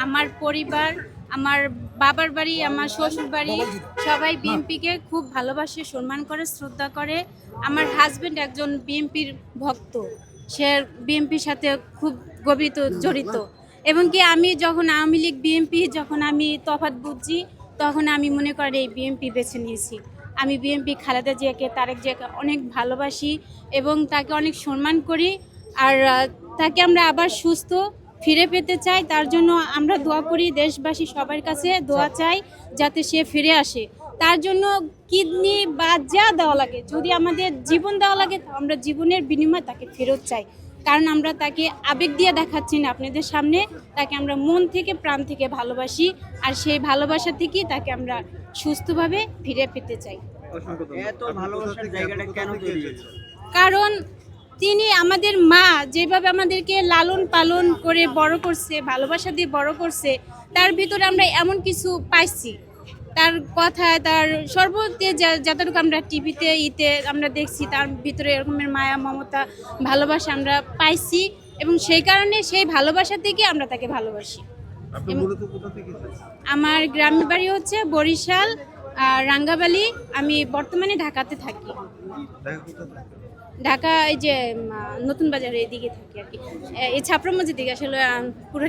আমার পরিবার, আমার বাবার বাড়ি, আমার শ্বশুর বাড়ি সবাই বিএনপিকে খুব ভালোবাসে, সম্মান করে, শ্রদ্ধা করে। আমার হাজবেন্ড একজন বিএনপির ভক্ত, সে বিএনপির সাথে খুব গভীর জড়িত। এবং কি আমি যখন আওয়ামী লীগ বিএনপি যখন আমি তফাৎ বুঝছি, তখন আমি মনে করি এই বিএনপি বেছে নিয়েছি। আমি বিএনপি খালেদা জিয়াকে, তারেক জিয়াকে অনেক ভালোবাসি এবং তাকে অনেক সম্মান করি। আর তাকে আমরা আবার সুস্থ ফিরে পেতে চাই। তার জন্য আমরা দোয়া করি, দেশবাসী সবার কাছে দোয়া চাই যাতে সে ফিরে আসে। তার জন্য কিডনি বা যা দেওয়া লাগে, যদি আমাদের জীবন দেওয়া লাগে, আমরা জীবনের বিনিময়ে তাকে ফেরত চাই। কারণ আমরা তাকে আবেগ দিয়ে দেখাচ্ছি না আপনাদের সামনে, তাকে আমরা মন থেকে প্রাণ থেকে ভালোবাসি। আর সেই ভালোবাসা থেকেই তাকে আমরা সুস্থভাবে ফিরে পেতে চাই। এত ভালোবাসার জায়গাটা কেন তৈরি হয়েছে? কারণ তিনি আমাদের মা, যেভাবে আমাদেরকে লালন পালন করে বড় করছে, ভালোবাসা দিয়ে বড় করছে, তার ভিতরে আমরা এমন কিছু পাইছি। তার কথায়, তার সর্বতে যতটুকু আমরা টিভিতে আমরা দেখছি, তার ভিতরে এরকমের মায়া, মমতা, ভালোবাসা আমরা পাইছি। এবং সেই কারণে সেই ভালোবাসা থেকে আমরা তাকে ভালোবাসি। আপনি মূলত কোথা থেকে এসেছেন? আমার গ্রামের বাড়ি হচ্ছে বরিশাল, রাঙ্গাবালি। আমি বর্তমানে ঢাকাতে থাকি। ঢাকা কোথা থেকে? ঢাকা এই যে নতুন বাজারে এদিকে থাকি আর কি, এই ছাপড়া মসজিদ দিকে আসলে পুরো